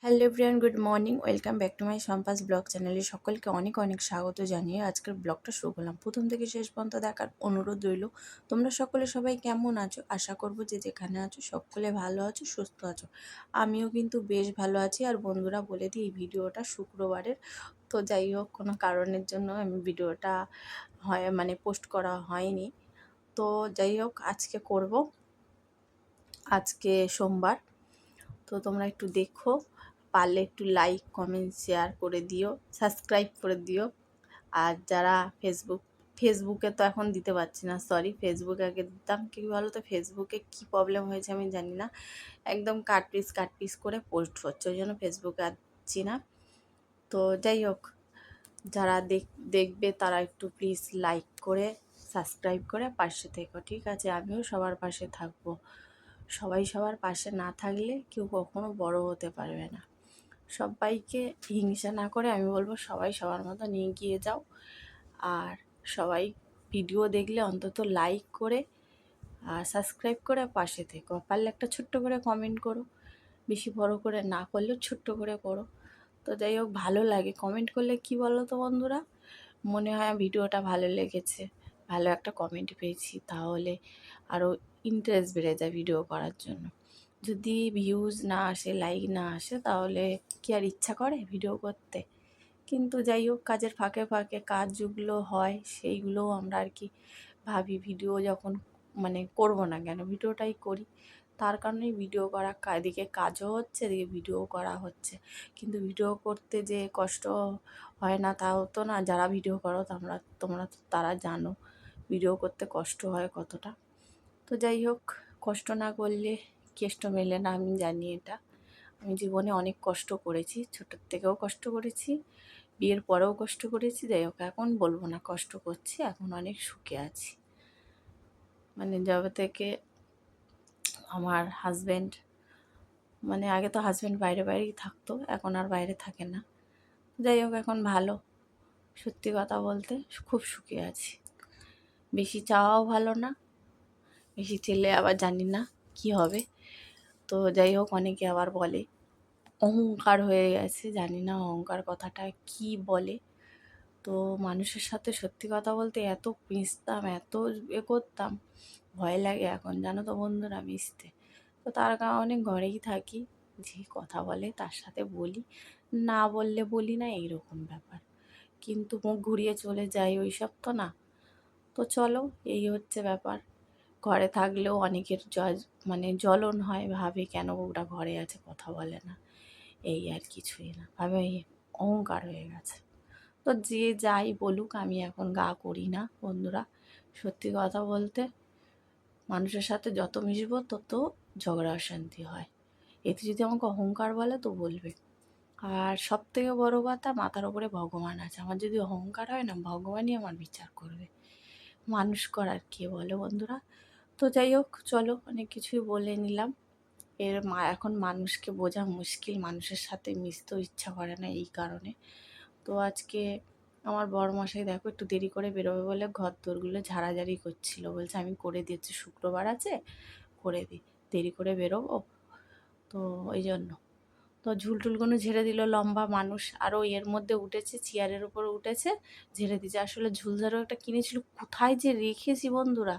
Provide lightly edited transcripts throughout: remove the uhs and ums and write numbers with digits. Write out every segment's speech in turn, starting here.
Hello everyone, good morning. Welcome back to my সম্পাস blog চ্যানেলে সকলকে অনেক অনেক স্বাগত জানিয়ে আজকের ব্লগটা শুরু করলাম। প্রথম থেকে শেষ পর্যন্ত দেখার অনুরোধ রইল। তোমরা সকলে সবাই কেমন আছো? আশা করবো যে যেখানে আছো সকলে ভালো আছো, সুস্থ আছো। আমিও কিন্তু বেশ ভালো আছি। আর বন্ধুরা বলে দিই, এই ভিডিওটা শুক্রবারের, তো যাই হোক কোনো কারণের জন্য আমি ভিডিওটা পোস্ট করা হয়নি। তো যাই হোক আজকে করব। আজকে সোমবার, তো তোমরা একটু দেখো, পারলে একটু লাইক কমেন্ট শেয়ার করে দিও, সাবস্ক্রাইব করে দিও। আর যারা ফেসবুকে তো এখন দিতে পারছি না, সরি, ফেসবুকে আগে দিতাম। কি বলো তো, ফেসবুকে কি প্রবলেম হয়েছে আমি জানি না, একদম কাট পিস করে পোস্ট হচ্ছে, ওই জন্য ফেসবুকে আর দিচ্ছি না। তো যাই হোক, যারা দেখবে তারা একটু প্লিজ লাইক করে সাবস্ক্রাইব করে পাশে থেকো, ঠিক আছে? আমিও সবার পাশে থাকবো। সবাই সবার পাশে না থাকলে কেউ কখনো বড় হতে পারবে না। সবাইকে হিংসা না করে আমি বলবো সবাই সবার মতো নিয়ে গিয়ে যাও। আর সবাই ভিডিও দেখলে অন্তত লাইক করে আর সাবস্ক্রাইব করে পাশে থেকো। পারলে একটা ছোট্ট করে কমেন্ট করো, বেশি বড় করে না করলেও ছোট্ট করে করো। তো যাই হোক, ভালো লাগে কমেন্ট করলে। কি বলো তো বন্ধুরা, মনে হয় ভিডিওটা ভালো লেগেছে, ভালো একটা কমেন্ট পেয়েছি, তাহলে আরও ইন্টারেস্ট বেড়ে যায় ভিডিও করার জন্য। যদি ভিউজ না আসে, লাইক না আসে, তাহলে কি আর ইচ্ছা করে ভিডিও করতে? কিন্তু যাই হোক, কাজের ফাঁকে ফাঁকে কাজ যেগুলো হয় সেইগুলোও আমরা আর কি ভাবি, ভিডিও যখন করব না কেন, ভিডিওটাই করি। তার কারণেই ভিডিও করা, এদিকে কাজও হচ্ছে, এদিকে ভিডিও করা হচ্ছে। কিন্তু ভিডিও করতে যে কষ্ট হয় না তাও তো না। যারা ভিডিও করো তোমরা তো তারা জানো ভিডিও করতে কষ্ট হয় কতটা। তো যাই হোক, কষ্ট না করলে কেষ্ট মেলে না, আমি জানি এটা। আমি জীবনে অনেক কষ্ট করেছি, ছোটোর থেকেও কষ্ট করেছি, বিয়ের পরেও কষ্ট করেছি। যাই হোক, এখন বলবো না কষ্ট করছি, এখন অনেক সুখে আছি। যবে থেকে আমার হাজব্যান্ড, আগে তো হাজব্যান্ড বাইরেই থাকতো, এখন আর বাইরে থাকে না। যাই হোক, এখন ভালো, সত্যি কথা বলতে খুব সুখে আছি। বেশি চাওয়াও ভালো না, বেশি চেলে আবার জানি না কি হবে। তো যাই হোক, অনেকে আবার বলে অহংকার হয়ে গেছে, জানি না অহংকার কথাটা কি বলে। তো মানুষের সাথে সত্যি কথা বলতে এত মিশতাম, এত করতাম, ভয় লাগে এখন, জানো তো বন্ধুরা, মিশতে। তো তার কারণে ঘরেই থাকি, যে কথা বলে তার সাথে বলি, না বললে বলি না, এইরকম ব্যাপার। কিন্তু মুখ ঘুরিয়ে চলে যাই, ওই সব তো না। তো চলো, এই হচ্ছে ব্যাপার। ঘরে থাকলেও অনেকের জ্বলন হয়, ভাবে কেন ওরা ঘরে আছে কথা বলে না, এই আর কিছুই না, ভাবে অহংকার হয়ে গেছে। তো যে যাই বলুক, আমি এখন গা করি না বন্ধুরা। সত্যি কথা বলতে, মানুষের সাথে যত মিশবো তত ঝগড়া অশান্তি হয়। এতে যদি আমাকে অহংকার বলে তো বলবে। আর সব থেকে বড় কথা, মাথার ওপরে ভগবান আছে, আমার যদি অহংকার হয় না, ভগবানই আমার বিচার করবে। মানুষ করার কে বলে বন্ধুরা? তো যাই হোক, চলো, অনেক কিছুই বলে নিলাম। এখন মানুষকে বোঝা মুশকিল, মানুষের সাথে মিশতেও ইচ্ছা করে না এই কারণে। তো আজকে আমার বড়মশাই দেখো একটু দেরি করে বেরোবে বলে ঘর দোরগুলো ঝাড়াঝাড়ি করছিল, বলছে আমি করে দিচ্ছি, শুক্রবার আছে করে দিই, দেরি করে বেরোবো তো ওই জন্য। তো ঝুলটুলগুলো ঝেড়ে দিল, লম্বা মানুষ, আরও এর মধ্যে উঠেছে, চেয়ারের উপরে উঠেছে, ঝেড়ে দিচ্ছে। আসলে ঝুলঝাড়ু একটা কিনেছিল, কোথায় যে রেখেছি বন্ধুরা,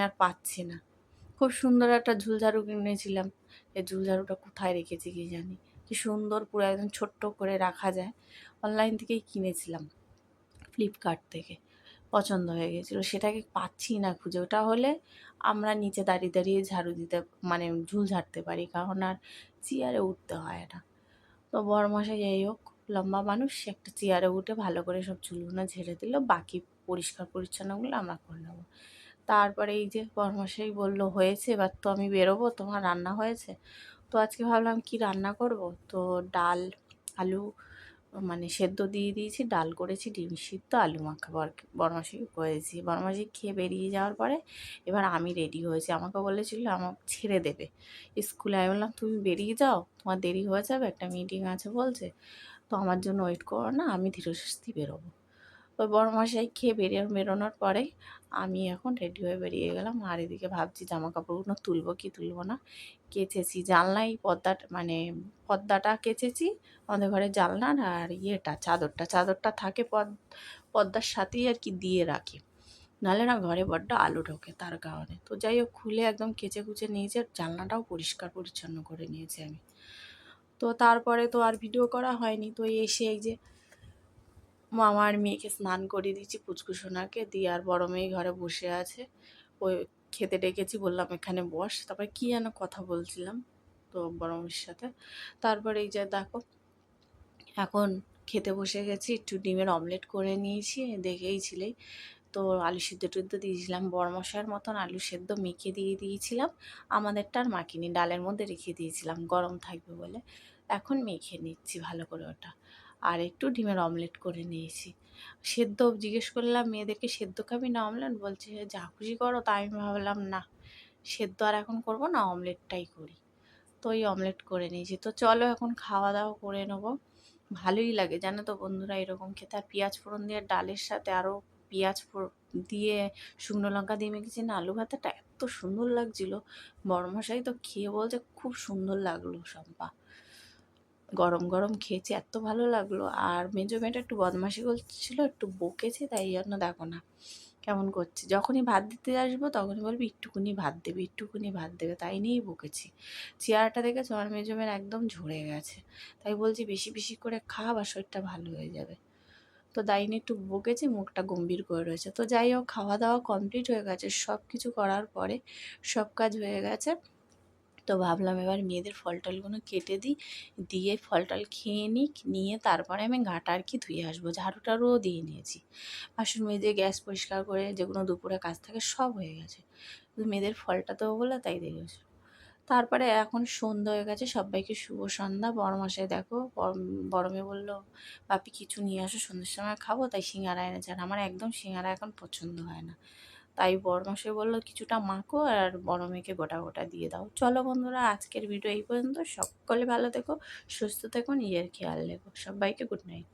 আর পাচ্ছি না। খুব সুন্দর একটা ঝুলঝাড়ু কিনেছিলাম, এই ঝুলঝাড়ুটা কোথায় রেখেছি কি জানি। কি সুন্দর, পুরো একদম ছোট্ট করে রাখা যায়। অনলাইন থেকেই কিনেছিলাম, ফ্লিপকার্ট থেকে, পছন্দ হয়ে গেছিলো, সেটাকে পাচ্ছি না খুঁজে। ওটা হলে আমরা নিচে দাঁড়িয়ে দাঁড়িয়ে ঝাড়ু দিতে, ঝুল ঝাড়তে পারি, কারণ আর চেয়ারে উঠতে হয় না। তো বড়মশাই যাই হোক, লম্বা মানুষ, সে একটা চেয়ারে উঠে ভালো করে সব চুলগুলো ঝেড়ে দিল, বাকি পরিষ্কার পরিচ্ছন্নগুলো আমরা করে নেবো। তারপরে এই যে বড়মশাই বলল হয়েছে, এবার তো আমি বেরোবো, তোমার রান্না হয়েছে? তো আজকে ভাবলাম কি রান্না করব। তো ডাল, আলু সেদ্ধ দিয়ে দিয়েছি, ডাল করেছি, ডিম সিদ্ধ, আলু মাখা বড়মাসি করেছি। বড়মাসি খেয়ে বেরিয়ে যাওয়ার পরে এবার আমি রেডি হয়েছি। আমাকে বলেছিল আমাকে ছেড়ে দেবে স্কুলে। আমি বললাম তুমি বেরিয়ে যাও, তোমার দেরি হয়ে যাবে, একটা মিটিং আছে বলছে, তো আমার জন্য ওয়েট করো না, আমি ধীরে সুস্থে বেরোবো। ওই বড়মশাই খেয়ে বেরোনোর পরে আমি এখন রেডি হয়ে বেরিয়ে গেলাম। আর এদিকে ভাবছি জামা কাপড়গুলো তুলবো কি তুলবো না, কেচেছি জানলাই পর্দাটা কেচেছি, আমাদের ঘরে জানলার আর চাদরটা থাকে পর্দার সাথেই আর কি দিয়ে রাখি, নাহলে না ঘরে বড্ড আলো ঢোকে তার কারণে। তো যাই হোক খুলে একদম কেচে কুচে নিয়েছি, আর জানলাটাও পরিষ্কার পরিচ্ছন্ন করে নিয়েছি আমি। তো তারপরে তো আর ভিডিও করা হয়নি। তো এসে এই যে আমার মেয়েকে স্নান করিয়ে দিচ্ছি, পুচকু সোনাকে দিয়ে, আর বড় মেয়ে ঘরে বসে আছে। ওই খেতে ডেকেছি, বললাম এখানে বস, তারপরে কী যেন কথা বলছিলাম তো বড় মেয়ের সাথে। তারপরে এই যে দেখো এখন খেতে বসে গেছি, একটু ডিমের অমলেট করে নিয়েছি, দেখেইছিলে। তো আলু সিদ্ধ টুদ্ধ দিয়েছিলাম, বড়মশাইয়ের মতন আলু সেদ্ধ মেখে দিয়ে দিয়েছিলাম, আমাদেরটা আর মাখিনি, ডালের মধ্যে রেখে দিয়েছিলাম গরম থাকবে বলে। এখন মেখে নিচ্ছি ভালো করে ওটা, আর একটু ডিমের অমলেট করে নিয়েছি। সেদ্ধ জিজ্ঞেস করলাম মেয়েদেরকে, সেদ্ধ খাবি না অমলেট, বলছে যা খুশি করো। তাই আমি ভাবলাম না, সেদ্ধ আর এখন করবো না, অমলেটটাই করি। তো ওই অমলেট করে নিয়েছি। তো চলো এখন খাওয়া দাওয়া করে নেবো। ভালোই লাগে জানো তো বন্ধুরা এরকম খেতে, আর পেঁয়াজ ফোড়ন দিয়ে ডালের সাথে আরও পেঁয়াজ দিয়ে শুকনো লঙ্কা দিয়ে মেখেছি না, আলু ভাতাটা এত সুন্দর লাগছিল। বড়মশাই তো খেয়ে বলছে খুব সুন্দর লাগলো শম্পা, গরম গরম খেয়েছি, এত ভালো লাগলো। আর মেজো মেয়েটা একটু বদমাশি করছিল, একটু বকেছে, তাই জন্য দেখো না কেমন করছে। যখনই ভাত দিতে আসবো তখনই বলবি একটুকুনি ভাত দেবে, একটুকুনি ভাত দেবে, তাই নিয়েই বকেছি। চেয়ারটা দেখেছো আমার মেজো মেয়ের একদম ঝরে গেছে, তাই বলছি বেশি বেশি করে খা বা শরীরটা ভালো হয়ে যাবে। তো দাইনি একটু বকেছে, মুখটা গম্ভীর করে রয়েছে। তো যাই হোক খাওয়া দাওয়া কমপ্লিট হয়ে গেছে, সব কিছু করার পরে সব কাজ হয়ে গেছে। তো ভাবলাম এবার মেয়েদের ফল টলগুলো কেটে দিই, দিয়ে ফল টল খেয়ে নিই, নিয়ে তারপরে আমি গাটা আর কি ধুয়ে আসবো, ঝাড়ু টাড়ুও দিয়ে নিয়েছি, বাসন মেজে গ্যাস পরিষ্কার করে যেগুলো দুপুরে কাজ থাকে সব হয়ে গেছে। শুধু মেয়েদের ফলটা দেবো বলে তাই দেরি হয়েছে। তারপরে এখন সন্ধ্যা হয়ে গেছে, সবাইকে শুভ সন্ধ্যা। বড়মশাই দেখো বড় মেয়ে বললো বাপি কিছু নিয়ে আসো সন্ধ্যের সময় খাবো, তাই সিঙ্গারা এনেছে, আর আমার একদম সিঙ্গারা এখন পছন্দ হয় না। তাই বড়মশাই বললো কিছুটা মাখো আর বড় মেয়েকে গোটা গোটা দিয়ে দাও। চলো বন্ধুরা আজকের ভিডিও এই পর্যন্ত, সকলে ভালো থেকো, সুস্থ থেকো, নিজের খেয়াল রেখো, সবাইকে গুড নাইট।